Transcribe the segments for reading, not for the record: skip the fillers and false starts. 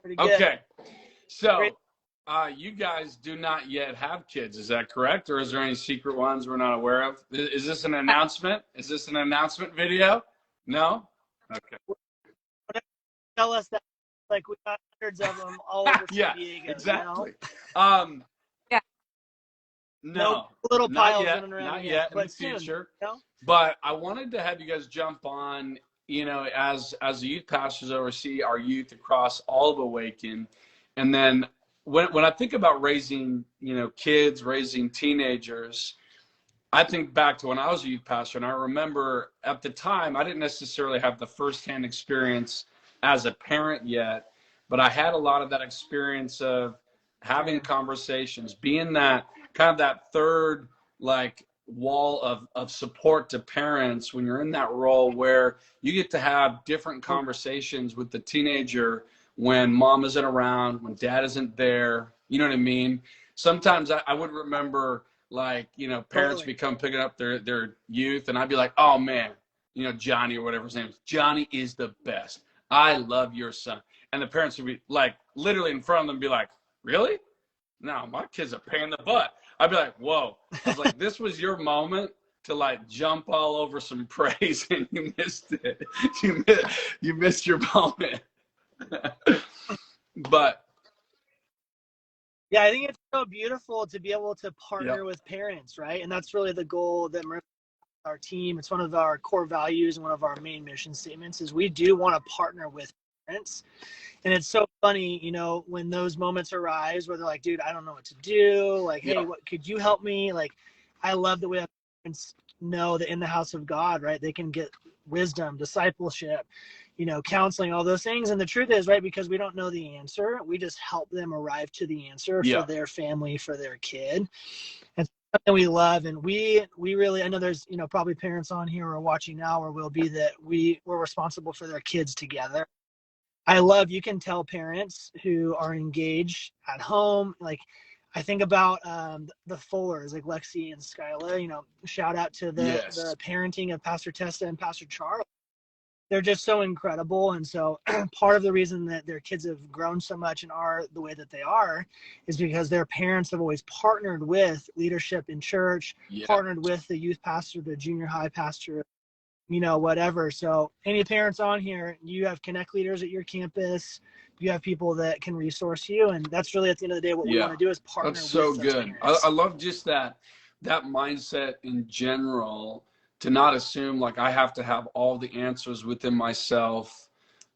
Pretty good. Okay. So you guys do not yet have kids, is that correct? Or is there any secret ones we're not aware of? Is this an announcement? Is this an announcement video? No? Okay. Tell us that, like, we got hundreds of them all over San Diego. Exactly. Yeah. No, little Pyles yet, running around. not yet, in the future. But I wanted to have you guys jump on, you know, as the youth pastors oversee our youth across all of Awaken. And then when I think about raising, you know, kids, raising teenagers, I think back to when I was a youth pastor, and I remember at the time, I didn't necessarily have the firsthand experience as a parent yet, but I had a lot of that experience of having conversations, being that kind of that third, like, wall of support to parents when you're in that role where you get to have different conversations with the teenager when mom isn't around, when dad isn't there, you know what I mean? Sometimes I would remember, like, you know, parents become picking up their youth, and I'd be like, oh man, you know, Johnny or whatever his name is, Johnny is the best. I love your son. And the parents would be like, literally in front of them, be like, really? No, my kid's a pain in the butt. I'd be like, whoa. I was like, this was your moment to, like, jump all over some praise, and you missed it. You missed your moment. But yeah, I think it's so beautiful to be able to partner with parents, right? And that's really the goal that Marissa, our team, it's one of our core values and one of our main mission statements is we do want to partner with parents. And it's so funny, you know, when those moments arise where they're like, dude, I don't know what to do. Like, hey, what could you help me? Like, I love that we have parents know that in the house of God, right, they can get wisdom, discipleship, you know, counseling, all those things. And the truth is, right, because we don't know the answer, we just help them arrive to the answer for their family, for their kid. And something we love. And we really, I know there's, you know, probably parents on here or watching now or will be that we're responsible for their kids together. I love, you can tell parents who are engaged at home, like, I think about the Fullers, like Lexi and Skyla, you know, shout out to the parenting of Pastor Tessa and Pastor Charles. They're just so incredible. And so part of the reason that their kids have grown so much and are the way that they are is because their parents have always partnered with leadership in church, partnered with the youth pastor, the junior high pastor, you know, whatever. So any parents on here, you have connect leaders at your campus, you have people that can resource you. And that's really, at the end of the day, what we want to do is partner. That's so with good. I love just that mindset in general, to not assume like I have to have all the answers within myself.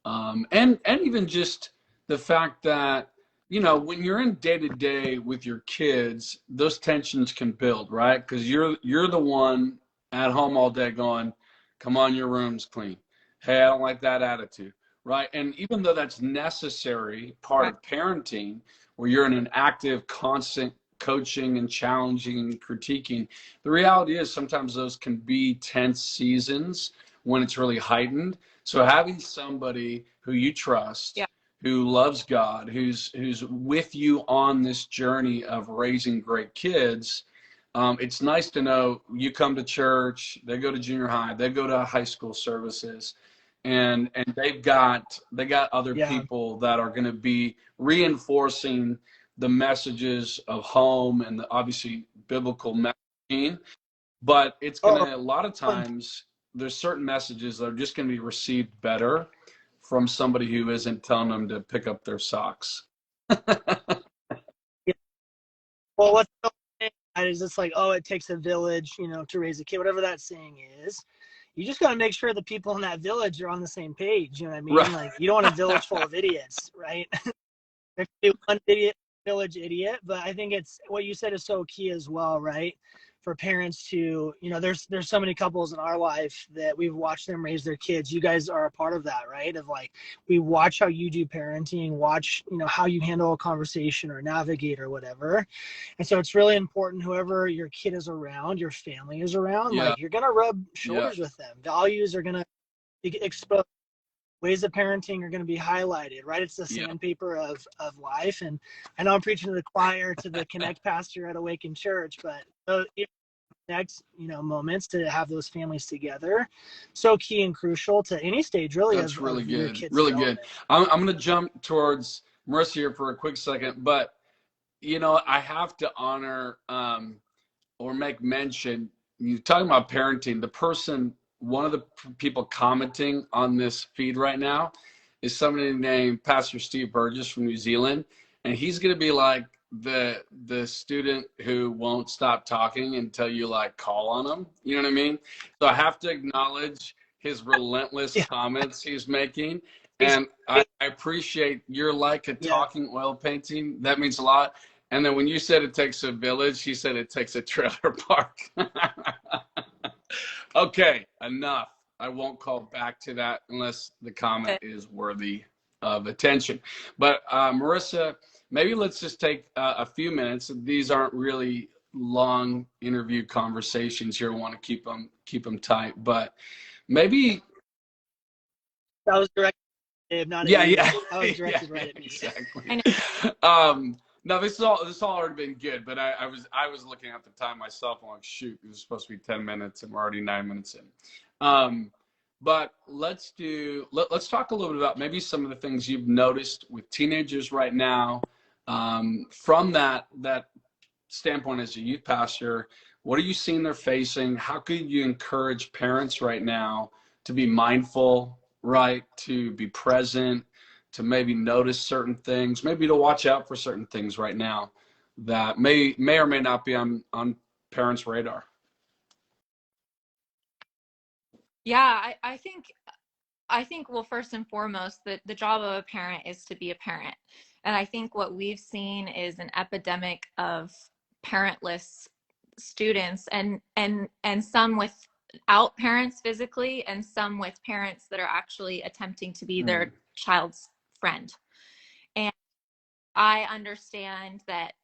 And even just the fact that, you know, when you're in day to day with your kids, those tensions can build, right? Because you're the one at home all day going, come on, your room's clean. Hey, I don't like that attitude, right? And even though that's necessary part of parenting, where you're in an active, constant coaching and challenging and critiquing, the reality is sometimes those can be tense seasons when it's really heightened. So having somebody who you trust, who loves God, who's with you on this journey of raising great kids, it's nice to know you come to church, they go to junior high, they go to high school services, and they got other people that are going to be reinforcing the messages of home and the obviously biblical messaging. But it's going to, a lot of times, there's certain messages that are just going to be received better from somebody who isn't telling them to pick up their socks. Well, what's so is it's like, oh, it takes a village, you know, to raise a kid, whatever that saying is. You just got to make sure the people in that village are on the same page. You know what I mean? Right. Like, you don't want a village full of idiots, right? There could be one village idiot, but I think it's what you said is so key as well, right? For parents to, you know, there's so many couples in our life that we've watched them raise their kids. You guys are a part of that, right? Of like, we watch how you do parenting, watch, you know, how you handle a conversation or navigate or whatever. And so it's really important, whoever your kid is around, your family is around, like, you're going to rub shoulders with them. Values are going to be exposed. Ways of parenting are going to be highlighted, right? It's the sandpaper of life. And I know I'm preaching to the choir, to the Connect pastor at Awaken Church, but next, you know, moments to have those families together, so key and crucial to any stage, really. That's really good. Really good. I'm going to jump towards Marissa here for a quick second, but you know, I have to honor or make mention. You're talking about parenting. One of the people commenting on this feed right now is somebody named Pastor Steve Burgess from New Zealand, and he's going to be like the student who won't stop talking until you like call on him. You know what I mean? So I have to acknowledge his relentless comments he's making. And I appreciate you're like a talking oil painting. That means a lot. And then when you said it takes a village, he said it takes a trailer park. Okay, enough. I won't call back to that unless the comment is worthy of attention. But Marissa, maybe let's just take a few minutes. These aren't really long interview conversations here. I want to keep them tight, but maybe that was directed at Dave, not at you. That was directed right at me. Exactly. No, this has all already been good, but I was looking at the time myself and like, shoot, it was supposed to be 10 minutes and we're already 9 minutes in. But let's talk a little bit about maybe some of the things you've noticed with teenagers right now. From that standpoint as a youth pastor, what are you seeing they're facing? How could you encourage parents right now to be mindful, right? To be present, to maybe notice certain things, maybe to watch out for certain things right now that may or may not be on parents' radar? Yeah, I think, well, first and foremost, the job of a parent is to be a parent. And I think what we've seen is an epidemic of parentless students, and some without parents physically, and some with parents that are actually attempting to be their child's friend. And I understand that,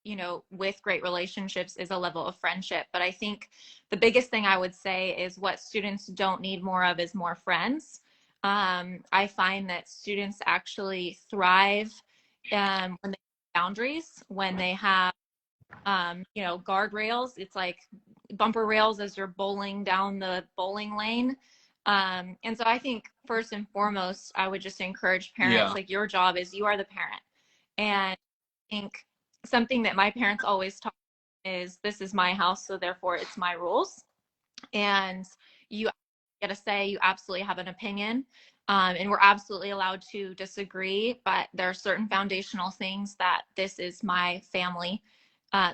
you know, with great relationships is a level of friendship. But I think the biggest thing I would say is what students don't need more of is more friends. I find that students actually thrive when they have boundaries, when they have, you know, guardrails. It's like bumper rails as you're bowling down the bowling lane. And so I think first and foremost, I would just encourage parents, like, your job is, you are the parent. And I think something that my parents always taught me is, this is my house, so therefore it's my rules. And you get a say, you absolutely have an opinion. And we're absolutely allowed to disagree, but there are certain foundational things that this is my family.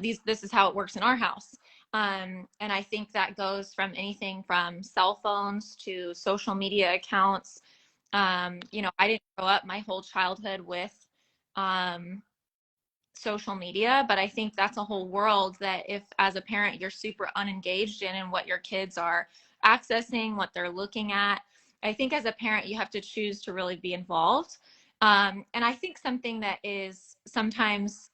This is how it works in our house. And I think that goes from anything from cell phones to social media accounts. You know, I didn't grow up my whole childhood with social media, but I think that's a whole world that, if as a parent you're super unengaged in and what your kids are accessing, what they're looking at, I think as a parent you have to choose to really be involved. And I think something that is sometimes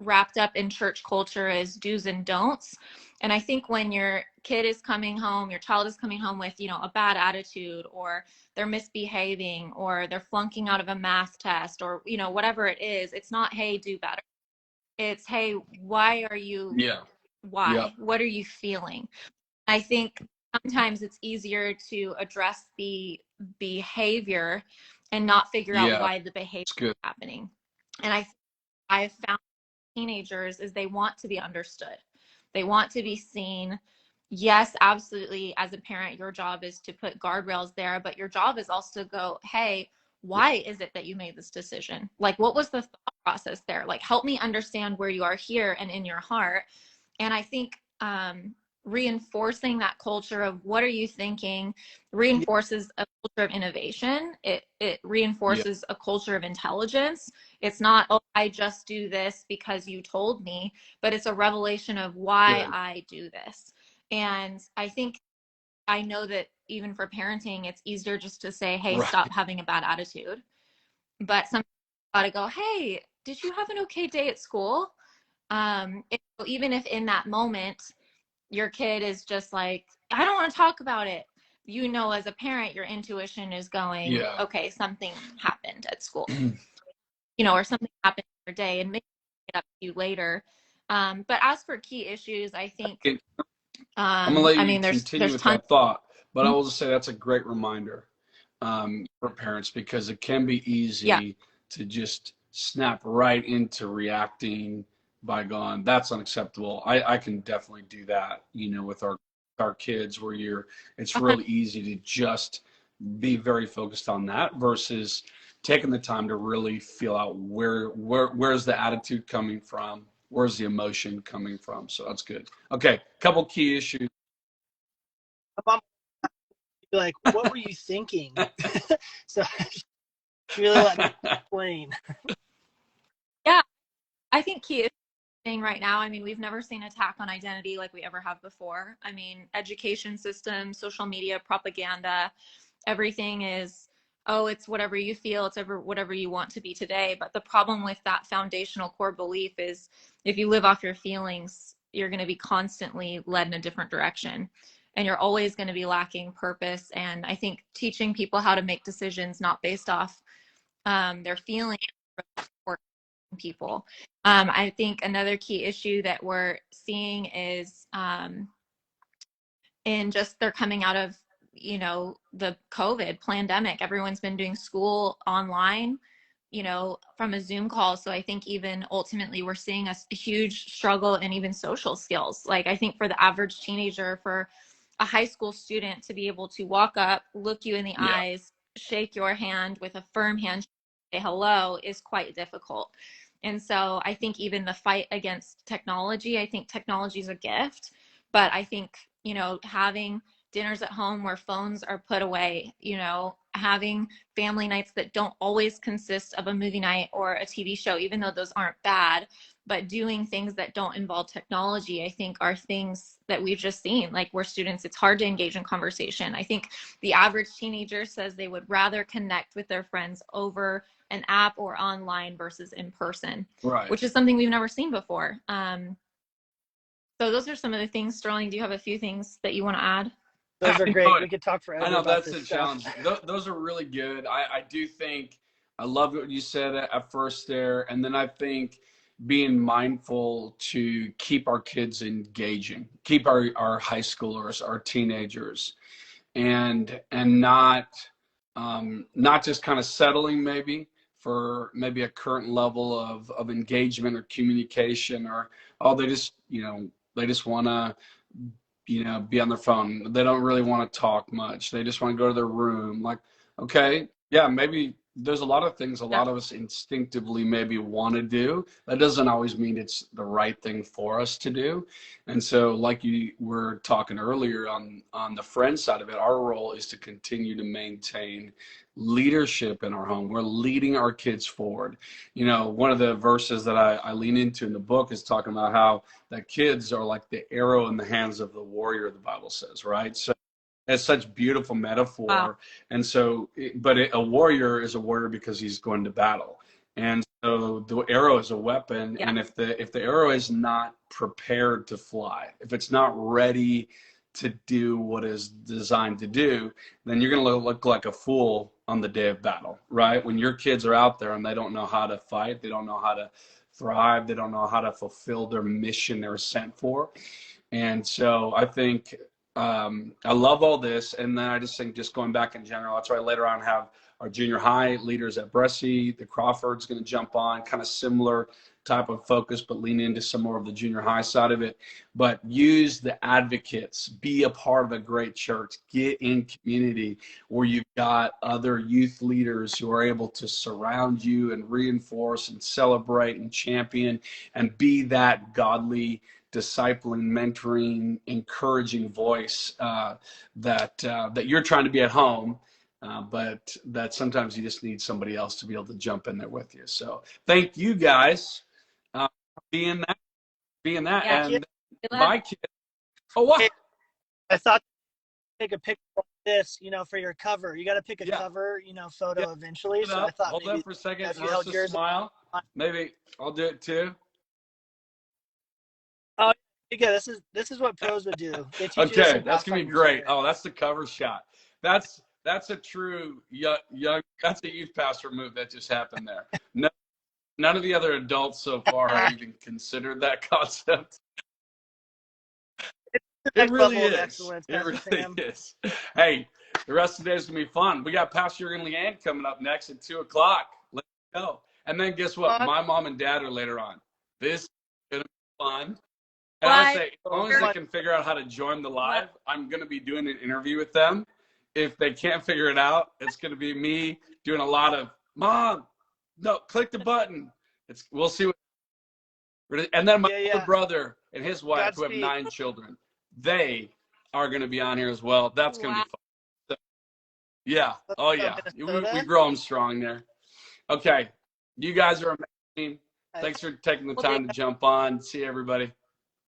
wrapped up in church culture is do's and don'ts. And I think when your kid is coming home, your child is coming home with, you know, a bad attitude, or they're misbehaving, or they're flunking out of a math test, or, you know, whatever it is, it's not, hey, do better. It's, hey, why are you, why? What are you feeling? I think sometimes it's easier to address the behavior and not figure out why the behavior is happening. And I've found teenagers is they want to be understood. They want to be seen. Yes, absolutely. As a parent, your job is to put guardrails there, but your job is also to go, hey, why is it that you made this decision? Like, what was the thought process there? Like, help me understand where you are here and in your heart. And I think reinforcing that culture of what are you thinking reinforces a culture of innovation. It reinforces a culture of intelligence. It's not, oh, I just do this because you told me, but it's a revelation of why I do this. And I think, I know that even for parenting, it's easier just to say, hey, stop having a bad attitude. But sometimes you gotta go, hey, did you have an okay day at school? Even if in that moment your kid is just like, I don't want to talk about it, you know, as a parent, your intuition is going, okay, something happened at school, you know, or something happened in your day, and maybe it up to you later. But as for key issues, I think, I'm gonna let you there's continue with that thought, but I will just say that's a great reminder for parents, because it can be easy to just snap right into reacting by going, that's unacceptable. I can definitely do that, with our kids, where it's really easy to just be very focused on that versus taking the time to really feel out where's the attitude coming from, where's the emotion coming from. So that's good. Okay, couple key issues. Like, what were you thinking? So really let me explain. Yeah, I think key thing right now, I mean, we've never seen attack on identity like we ever have before. I mean, education system, social media, propaganda, everything is, oh, it's whatever you feel, it's whatever you want to be today. But the problem with that foundational core belief is if you live off your feelings, you're going to be constantly led in a different direction. And you're always going to be lacking purpose. And I think teaching people how to make decisions not based off their feelings or people. I think another key issue that we're seeing is in just they're coming out of, the COVID pandemic. Everyone's been doing school online, from a Zoom call. So I think even ultimately we're seeing a huge struggle in even social skills. Like I think for the average teenager, for a high school student to be able to walk up, look you in the eyes, shake your hand with a firm handshake, say hello is quite difficult. And so I think even the fight against technology, I think technology is a gift, but I think, having dinners at home where phones are put away, having family nights that don't always consist of a movie night or a TV show, even though those aren't bad, but doing things that don't involve technology, I think are things that we've just seen. Like we're students, it's hard to engage in conversation. I think the average teenager says they would rather connect with their friends over an app or online versus in person, right, which is something we've never seen before. So those are some of the things. Sterling, do you have a few things that you want to add? Those are great. We could talk forever. I know about that's this a challenge. Those are really good. I do think I love what you said at first there, and then I think being mindful to keep our kids engaging, keep our high schoolers, our teenagers, and not just kind of settling maybe for maybe a current level of engagement or communication, or they just want to be on their phone. They don't really want to talk much. They just want to go to their room. Like, okay, yeah, maybe there's a lot of things a lot of us instinctively maybe want to do. That doesn't always mean it's the right thing for us to do. And so, like you were talking earlier on the friend side of it, our role is to continue to maintain leadership in our home. We're leading our kids forward. One of the verses that I lean into in the book is talking about how that kids are like the arrow in the hands of the warrior, the Bible says, right? So it's such beautiful metaphor. Wow. And so, a warrior is a warrior because he's going to battle. And so the arrow is a weapon. Yeah. And if the arrow is not prepared to fly, if it's not ready to do what is designed to do, then you're going to look like a fool on the day of battle, right? When your kids are out there and they don't know how to fight, they don't know how to thrive, they don't know how to fulfill their mission they're sent for. And so I think I love all this. And then I just think, just going back in general, that's why later on have our junior high leaders at Bressie, the Crawford's going to jump on, kind of similar type of focus, but lean into some more of the junior high side of it. But use the advocates, be a part of a great church, get in community where you've got other youth leaders who are able to surround you and reinforce and celebrate and champion and be that godly, discipling, mentoring, encouraging voice that you're trying to be at home. But that sometimes you just need somebody else to be able to jump in there with you. So thank you guys being that, Yeah, and my kid. Oh, what? I thought take a picture of this, for your cover. You got to pick a cover, photo eventually. So I thought hold maybe that for a second. if you held Marissa, yours, smile. Maybe I'll do it too. Oh, yeah. This is what pros would do. They teach Okay, that's gonna be great. Oh, that's the cover shot. That's a true young. That's a youth pastor move that just happened there. No, none of the other adults so far have even considered that concept. It really is. It really is. Hey, the rest of the day is gonna be fun. We got Pastor Jurgen Leanne coming up next at 2:00. Let's go. And then guess what? Fun. My mom and dad are later on. This is going to be fun. And Well, I say, as long as they can figure out how to join the live, I'm going to be doing an interview with them. If they can't figure it out, it's going to be me doing a lot of, Mom, no, click the button. We'll see what. And then my older brother and his wife, who have 9 children, they are going to be on here as well. That's going to be fun. So, yeah. Oh, yeah. We grow them strong there. Okay. You guys are amazing. Thanks for taking the time to jump on. See everybody.